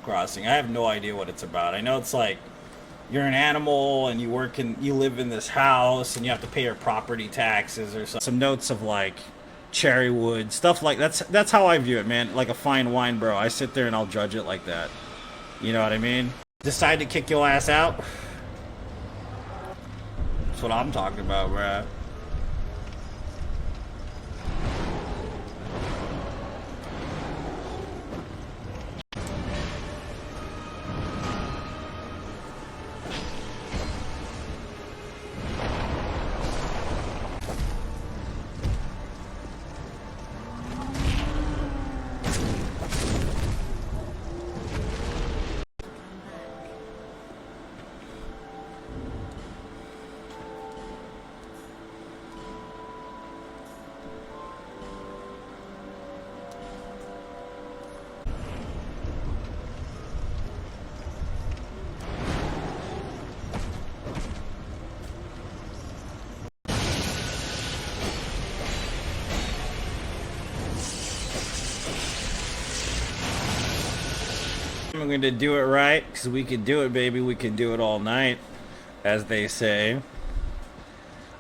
Crossing. I have no idea what it's about. I know it's like you're an animal and you live in this house and you have to pay your property taxes or something. Some notes of like cherry wood stuff like that's how I view it, man. Like a fine wine, bro. I sit there and I'll judge it like that. You know what I mean? Decide to kick your ass out. That's what I'm talking about, bruh. I'm going to do it right, because we can do it, baby. We can do it all night, as they say.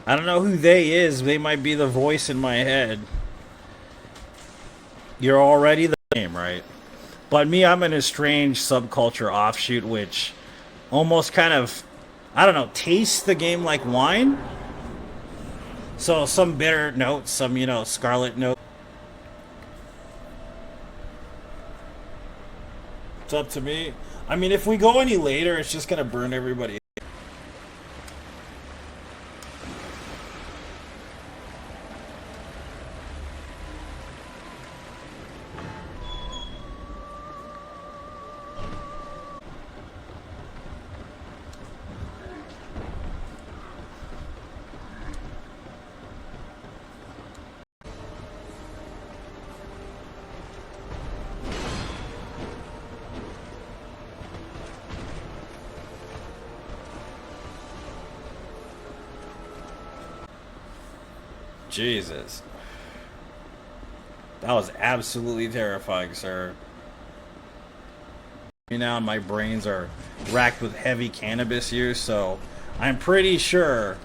I don't know who they is. They might be the voice in my head. You're already the game, right? But me, I'm in a strange subculture offshoot, which almost kind of, I don't know, tastes the game like wine. So some bitter notes, some, you know, scarlet note. It's up to me. I mean, if we go any later, it's just gonna burn everybody. Jesus. That was absolutely terrifying, sir. Now my brains are racked with heavy cannabis use, so I'm pretty sure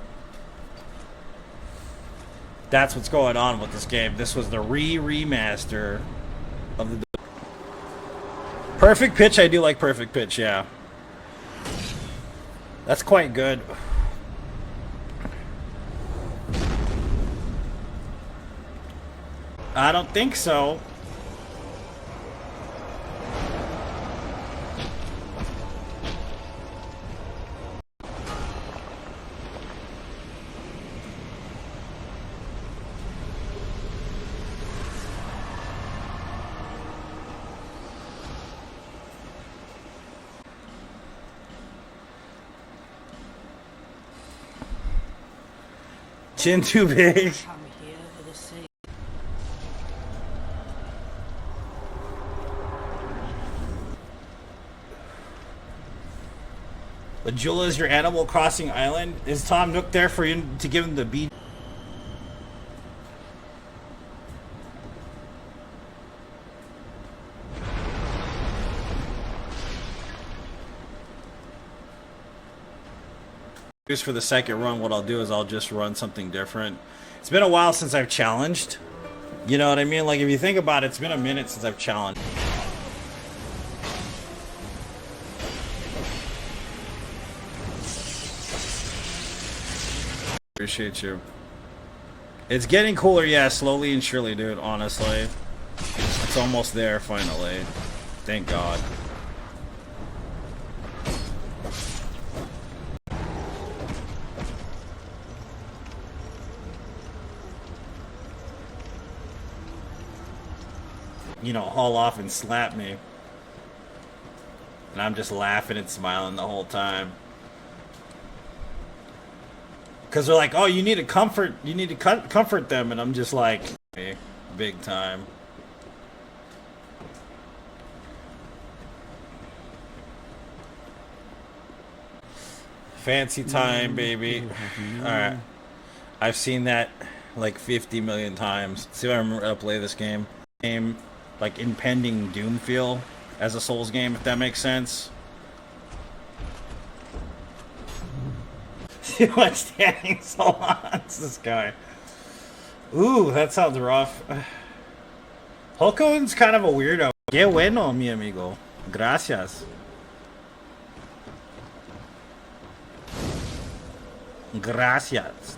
that's what's going on with this game. This was the remaster of the Perfect Pitch. I do like Perfect Pitch, yeah. That's quite good. I don't think so. Chin too big. Bajula is your Animal Crossing island. Is Tom Nook there for you to give him the beat? For the second run, what I'll do is I'll just run something different. It's been a while since I've challenged. You know what I mean? Like, if you think about it, it's been a minute since I've challenged. Appreciate you. It's getting cooler, yeah, slowly and surely, dude, honestly. It's almost there, finally. Thank God. You know, haul off and slap me. And I'm just laughing and smiling the whole time. Because they're like, oh, you need to comfort them. And I'm just like, big time. Fancy time, baby. Alright. I've seen that like 50 million times. See if I remember how to play this game. Like impending doom feel. as a Souls game, if that makes sense. Too much standing so long. It's this guy. Ooh, that sounds rough. Hulko's kind of a weirdo. Qué bueno, mi amigo. Gracias. Gracias.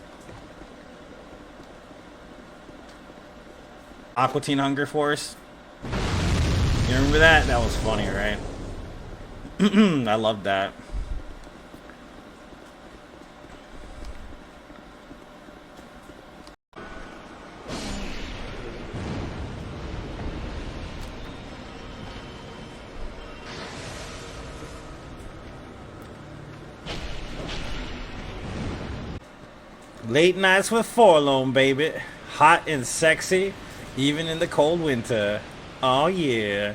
Aqua Teen Hunger Force. You remember that? That was funny, right? I loved that. Late nights with Forlorn, baby. Hot and sexy, even in the cold winter. Oh, yeah.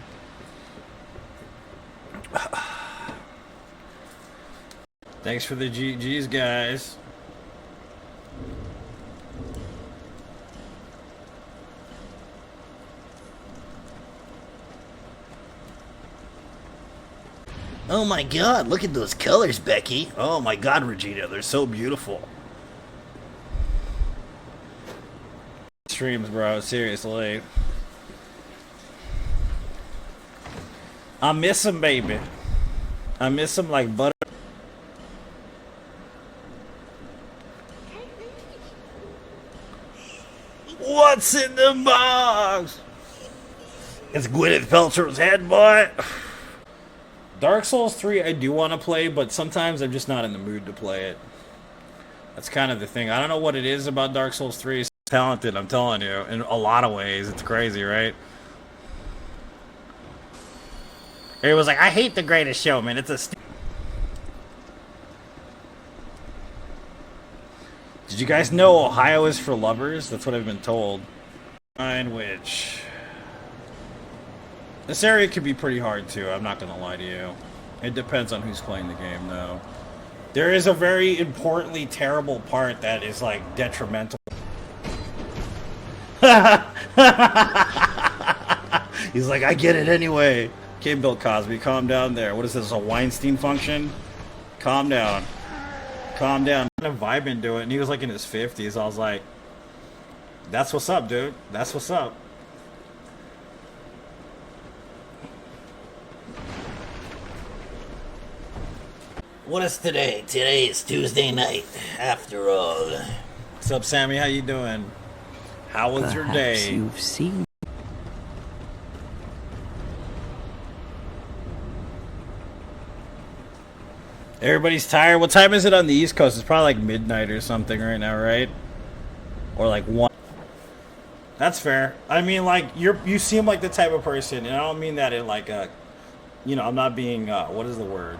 Thanks for the GGs, guys. Oh my god, look at those colors, Becky. Oh my god, Regina, they're so beautiful. Streams, bro, seriously. I miss him, baby. I miss him like butter. What's in the box? It's Gwyneth Paltrow's head, boy. Dark Souls 3 I do want to play, but sometimes I'm just not in the mood to play it. That's kind of the thing. I don't know what it is about Dark Souls 3. It's talented, I'm telling you. In a lot of ways. It's crazy, right? It was like, I hate The Greatest Showman. It's a... Did you guys know Ohio is for lovers? That's what I've been told. In which... This area could be pretty hard, too. I'm not going to lie to you. It depends on who's playing the game, though. There is a very importantly terrible part that is, like, detrimental. He's like, I get it anyway. Okay, Bill Cosby, calm down there. What is this, a Weinstein function? Calm down. Calm down. I'm kind of vibing to it, and he was like in his 50s. I was like, that's what's up, dude. That's what's up. What is today? Today is Tuesday night, after all. What's up, Sammy? How you doing? How was your day? You've seen. Everybody's tired. What time is it on the East Coast? It's probably like midnight or something right now, right? Or like 1. That's fair. I mean, like, you seem like the type of person, and I don't mean that in like a, you know, I'm not being, what is the word?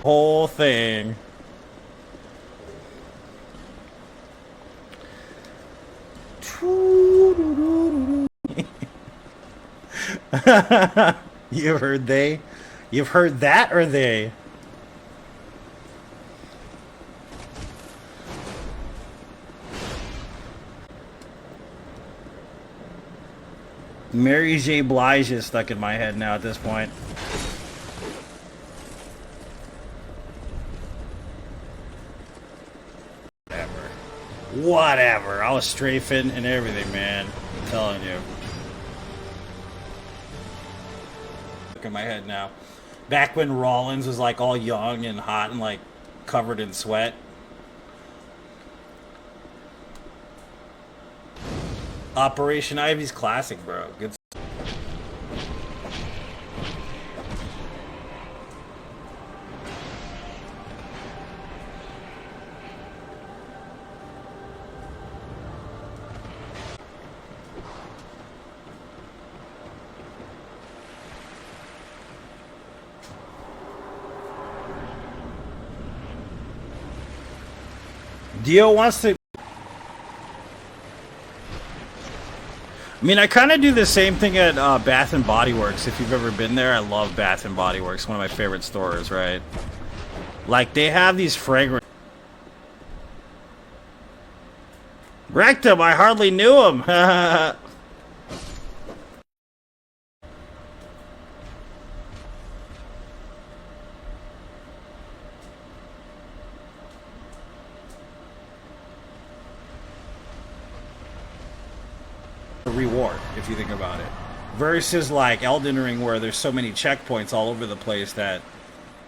Whole thing. You've heard they? You've heard that or they? Mary J. Blige is stuck in my head now at this point. Whatever. I was strafing and everything, man. I'm telling you. Look in my head now. Back when Rollins was like all young and hot and like covered in sweat. Operation Ivy's classic, bro. Good. Dio wants to... I mean, I kind of do the same thing at Bath and Body Works. If you've ever been there, I love Bath and Body Works. One of my favorite stores, right? Like, they have these fragrance... Wrecked him. I hardly knew him. Reward, if you think about it, versus like Elden Ring, where there's so many checkpoints all over the place that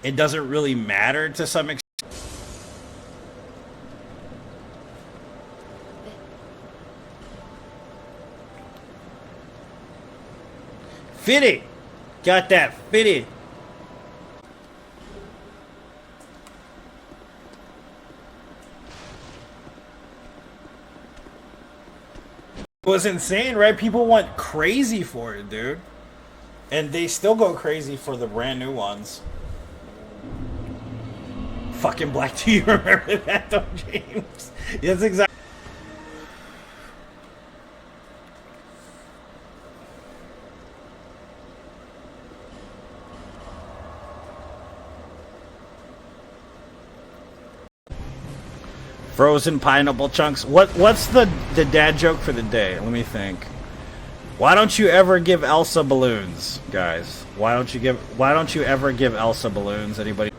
it doesn't really matter to some extent. Fitty, got that fitty. It was insane, right? People went crazy for it, dude. And they still go crazy for the brand new ones. Fucking Black, do you remember that though, James? Yes, exactly. Frozen pineapple chunks. What's the dad joke for the day? Let me think. Why don't you ever give Elsa balloons, guys? Why don't you ever give Elsa balloons? Anybody?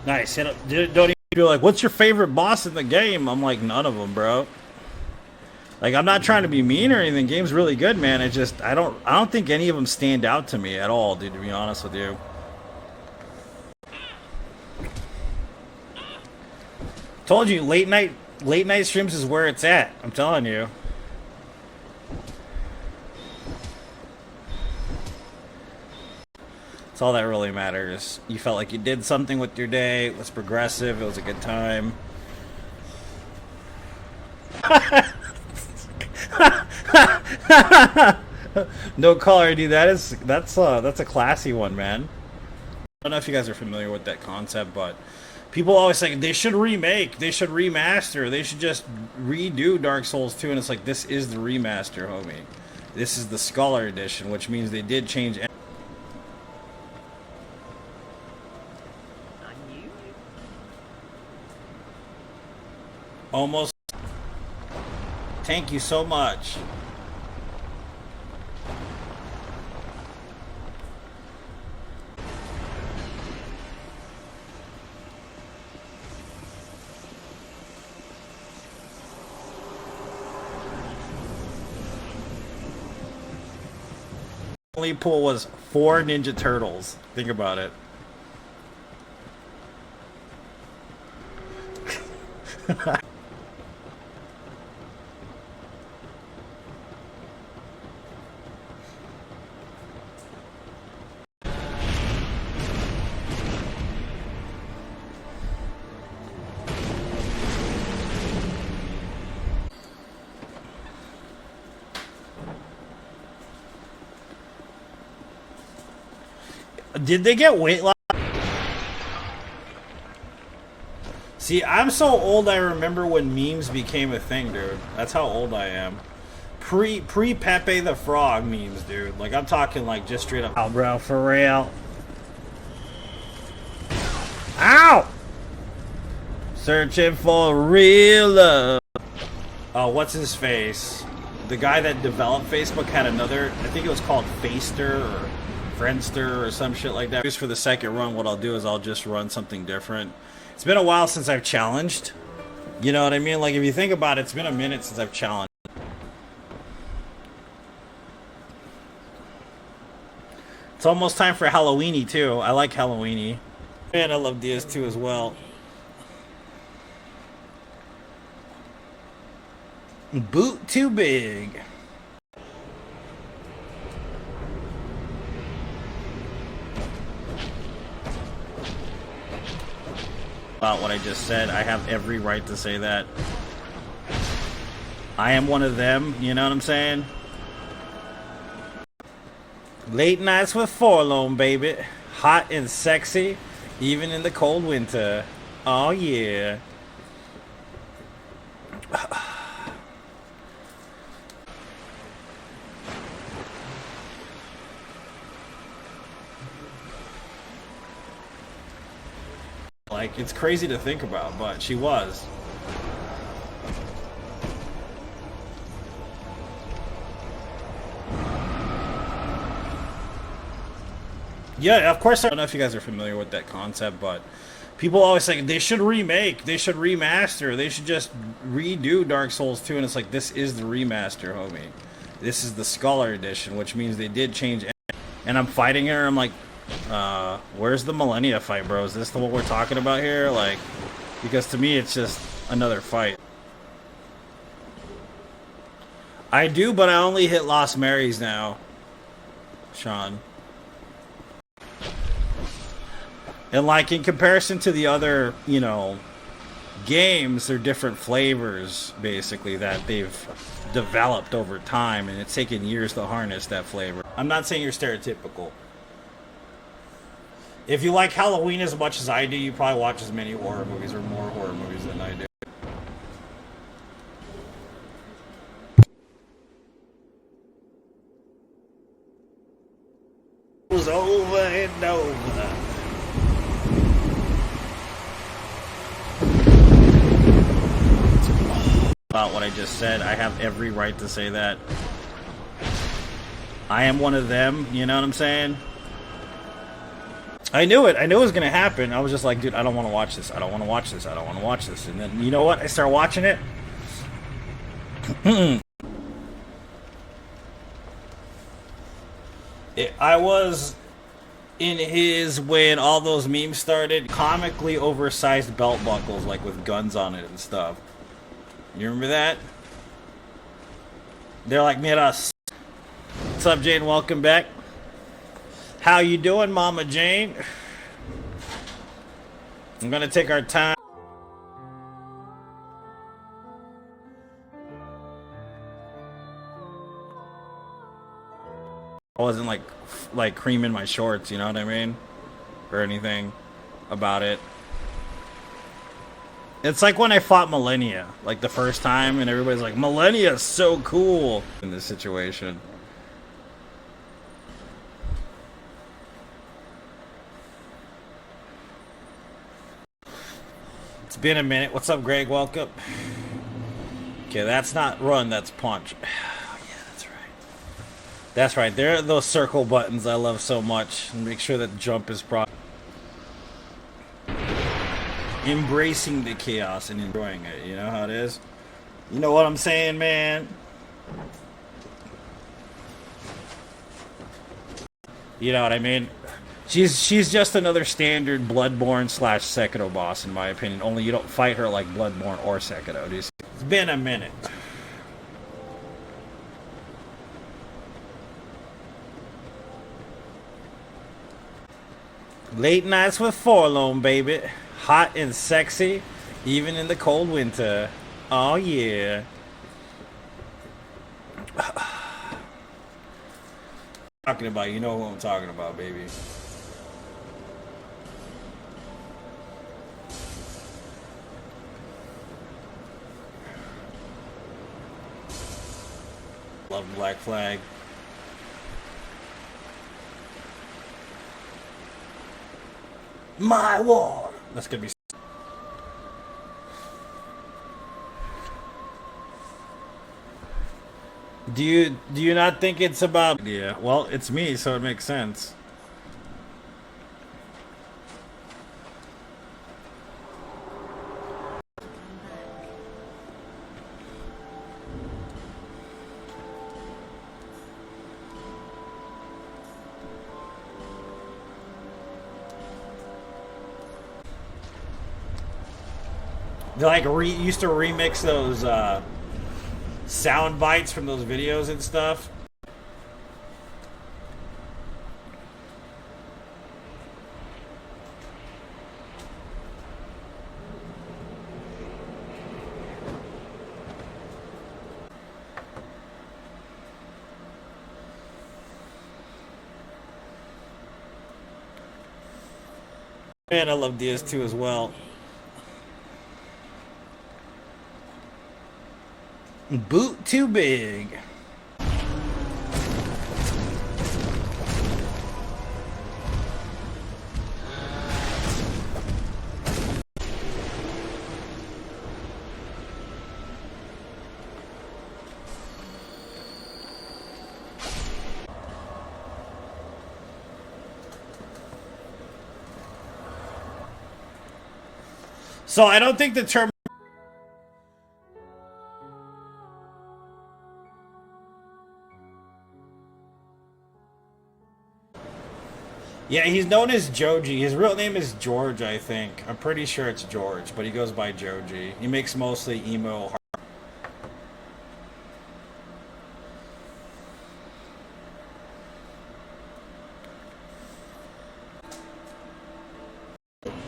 Nice. Don't even be like, what's your favorite boss in the game? I'm like, none of them, bro. Like, I'm not trying to be mean or anything. Game's really good, man. It just I don't think any of them stand out to me at all, dude, to be honest with you. Told you, late night streams is where it's at. I'm telling you. That's all that really matters. You felt like you did something with your day. It was progressive. It was a good time. No color, dude. That's a classy one, man. I don't know if you guys are familiar with that concept, but people always say they should remake, they should remaster, they should just redo Dark Souls 2, and it's like, this is the remaster, homie. This is the Scholar Edition, which means they did change. Almost. Thank you so much. Only pool was 4 Ninja Turtles. Think about it. Did they get weight loss? See, I'm so old I remember when memes became a thing, dude. That's how old I am. Pre Pepe the Frog memes, dude. Like, I'm talking like just straight up. Oh, bro, for real. Ow! Searching for real love. Oh, what's his face? The guy that developed Facebook had another, I think it was called Faster or Friendster or some shit like that. Just for the second run, what I'll do is I'll just run something different. It's been a while since I've challenged. You know what I mean? Like, if you think about it, it's been a minute since I've challenged. It's almost time for Halloweeny too. I like Halloweeny. Man, I love DS2 as well. Boot too big. About what I just said, I have every right to say that. I am one of them, you know what I'm saying? Late nights with Forlorn, baby. Hot and sexy, even in the cold winter. Oh yeah. Like, it's crazy to think about, but she was. Yeah, of course. I don't know if you guys are familiar with that concept, but people always say they should remake, they should remaster, they should just redo Dark Souls 2, and it's like, this is the remaster, homie. This is the Scholar Edition, which means they did change. And I'm fighting her, I'm like, where's the Millennia fight, bro? Is this the what we're talking about here? Like, because to me, it's just another fight. I do, but I only hit Lost Marys now, Sean. And like, in comparison to the other, you know, games, they're different flavors, basically, that they've developed over time, and it's taken years to harness that flavor. I'm not saying you're stereotypical. If you like Halloween as much as I do, you probably watch as many horror movies or more horror movies than I do. It was over and over. About what I just said, I have every right to say that. I am one of them, you know what I'm saying? I knew it. I knew it was gonna happen. I was just like, dude, I don't want to watch this. I don't want to watch this. I don't want to watch this. And then, you know what? I start watching it. I was in his when all those memes started. Comically oversized belt buckles, like with guns on it and stuff. You remember that? They're like, mira. What's up, Jane? Welcome back. How you doing, Mama Jane? I'm gonna take our time. I wasn't like creaming my shorts, you know what I mean? Or anything about it. It's like when I fought Millennia, like the first time, and everybody's like, Millennia's so cool in this situation. It's been a minute. What's up, Greg? Welcome. Okay, that's not run, that's punch. Yeah, that's right. That's right. There are those circle buttons I love so much. And make sure that jump is proper. Embracing the chaos and enjoying it, you know how it is? You know what I'm saying, man? You know what I mean? She's just another standard Bloodborne / Sekiro boss, in my opinion. Only you don't fight her like Bloodborne or Sekiro. It's been a minute. Late nights with Forlorn, baby. Hot and sexy, even in the cold winter. Oh yeah. Talking about, you know who I'm talking about, baby. Love Black Flag. My war. That's gonna be. Do you not think it's about? Yeah. Well, it's me, so it makes sense. They like used to remix those sound bites from those videos and stuff. Man, I love DS2 as well. Boot too big. So I don't think the term. Yeah, he's known as Joji. His real name is George, I think. I'm pretty sure it's George, but he goes by Joji. He makes mostly emo.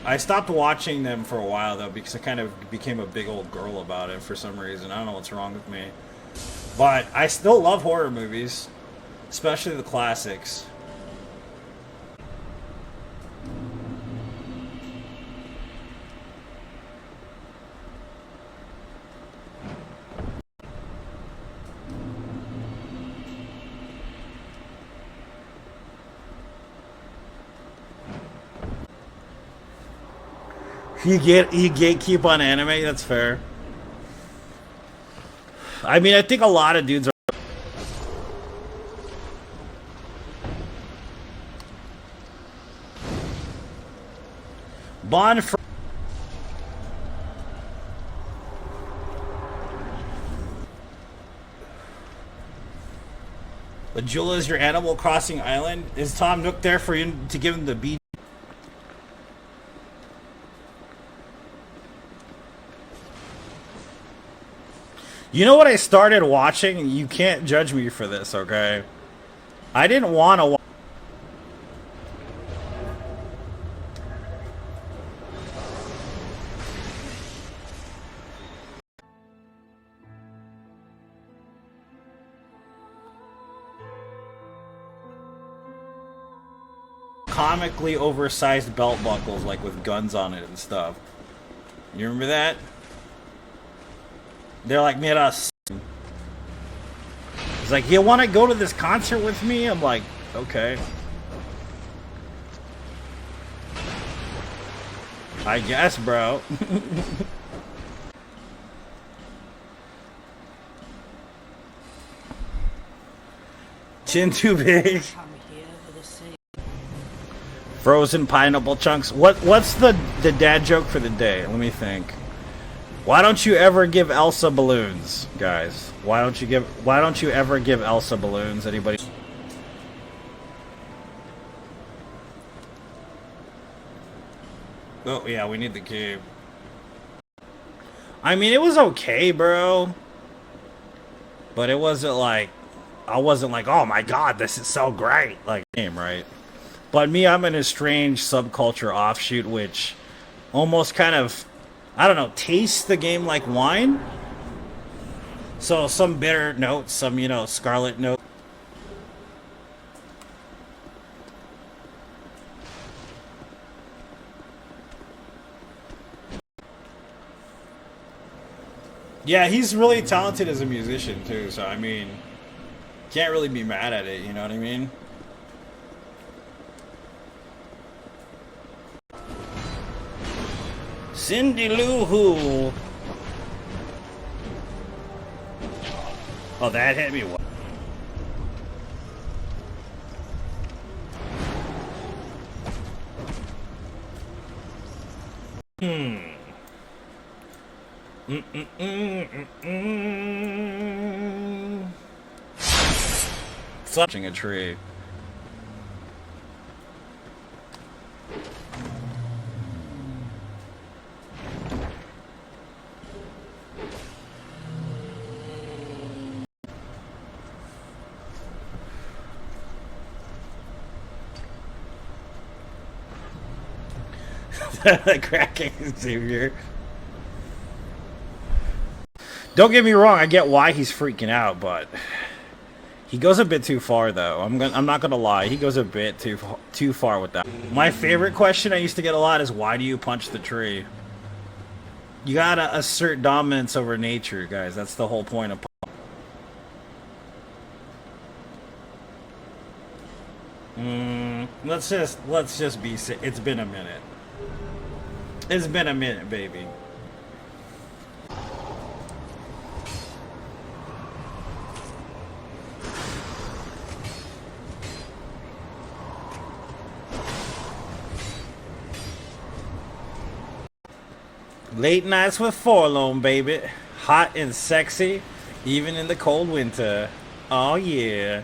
I stopped watching them for a while though because I kind of became a big old girl about it for some reason. I don't know what's wrong with me. But I still love horror movies, especially the classics. You gatekeep on anime, that's fair. I mean, I think a lot of dudes are. Bond for. Bajula is your Animal Crossing island. Is Tom Nook there for you to give him the beat? You know what I started watching? You can't judge me for this, okay? I didn't want to watch. Comically oversized belt buckles, like with guns on it and stuff. You remember that? They're like made us. It's like, you want to go to this concert with me? I'm like, okay. I guess, bro. Chin too big. Frozen pineapple chunks. What's the dad joke for the day? Let me think. Why don't you ever give Elsa balloons, guys? Why don't you ever give Elsa balloons? Anybody? Oh yeah, we need the cube. I mean, it was okay, bro. But it wasn't like I wasn't like, oh my god, this is so great. Like game, right? But me, I'm in a strange subculture offshoot, which almost kind of, I don't know, tastes the game like wine. So some bitter notes, some, you know, scarlet note. Yeah, he's really talented as a musician too, so I mean, can't really be mad at it, you know what I mean? Cindy Lou Who. Oh, that hit me. Touching a tree. Cracking Xavier. Don't get me wrong, I get why he's freaking out, but he goes a bit too far, though. I'm not gonna lie, he goes a bit too far with that. My favorite question I used to get a lot is, why do you punch the tree? You gotta assert dominance over nature, guys. That's the whole point of. Let's just be. It's been a minute. It's been a minute, baby. Late nights with Forlorn, baby. Hot and sexy, even in the cold winter. Oh yeah.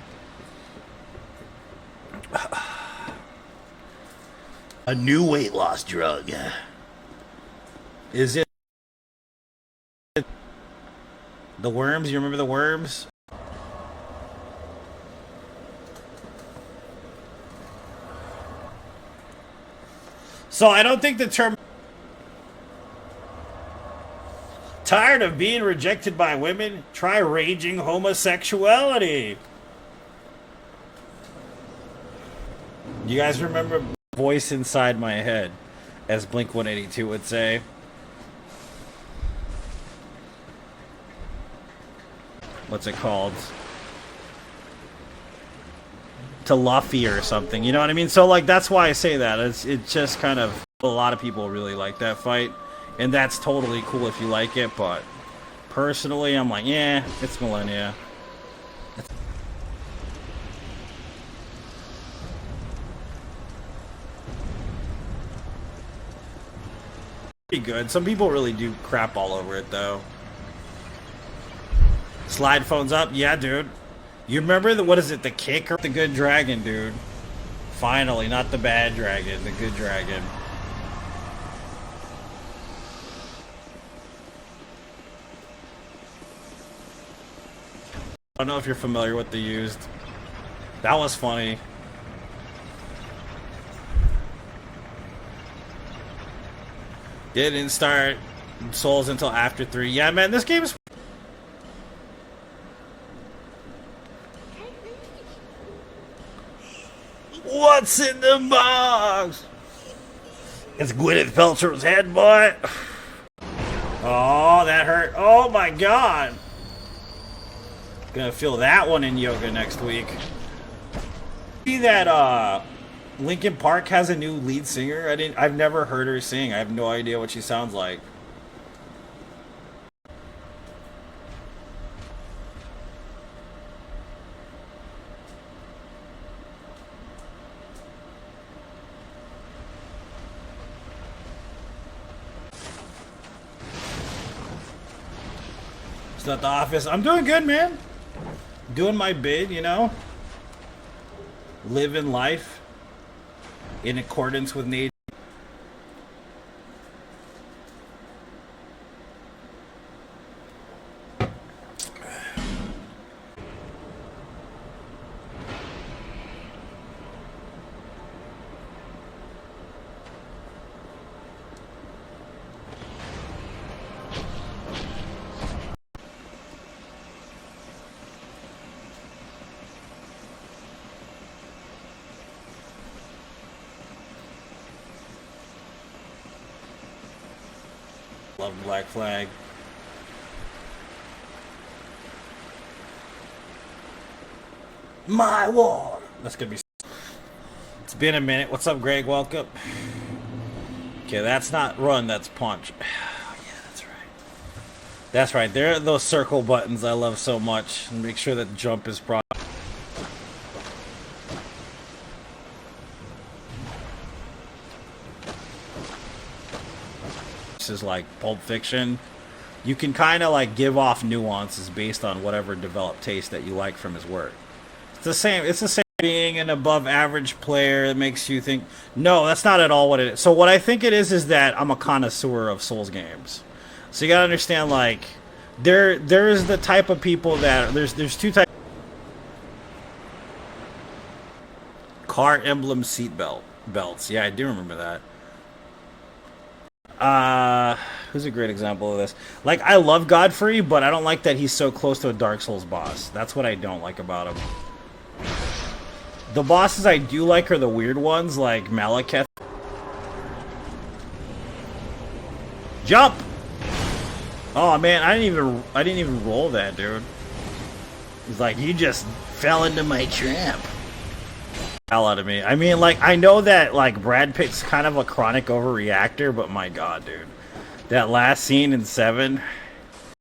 A new weight loss drug. Is it the worms? You remember the worms? So I don't think the term tired of being rejected by women? Try raging homosexuality. You guys remember Voice Inside My Head, as Blink 182 would say? What's it called? To Luffy or something, you know what I mean? So like that's why I say that. It's just kind of a lot of people really like that fight, and that's totally cool if you like it, but personally I'm like, yeah, it's Millennia. Pretty good. Some people really do crap all over it though. Slide phones up, yeah, dude. You remember the, what is it, the kick or the good dragon, dude? Finally, not the bad dragon, the good dragon. I don't know if you're familiar with the used. That was funny. Didn't start Souls until after 3. Yeah, man, this game is... What's in the box? It's Gwyneth Paltrow's head, boy. Oh, that hurt. Oh my god. Gonna feel that one in yoga next week. See that Linkin Park has a new lead singer? I've never heard her sing. I have no idea what she sounds like. It's not The Office. I'm doing good, man. Doing my bid, you know. Living life in accordance with nature. Love Black Flag. My war. That's gonna be. It's been a minute. What's up, Greg? Welcome. Okay, that's not run. That's punch. Oh, yeah, that's right. That's right. There are those circle buttons I love so much. And make sure that jump is proper. Is like Pulp Fiction, you can kind of like give off nuances based on whatever developed taste that you like from his work. It's the same. It's the same. Being an above average player that makes you think. No, that's not at all what it is. So what I think it is that I'm a connoisseur of Souls games. So you gotta understand, like there's the type of people that there's two types. Car emblem seat belts. Yeah, I do remember that. Who's a great example of this? Like, I love Godfrey, but I don't like that he's so close to a Dark Souls boss. That's what I don't like about him. The bosses I do like are the weird ones, like Malekith. Jump! Oh man, I didn't even roll that, dude. He's like, you just fell into my trap. Hell out of me. I mean, like, I know that like Brad Pitt's kind of a chronic overreactor, but my god, dude, that last scene in 7.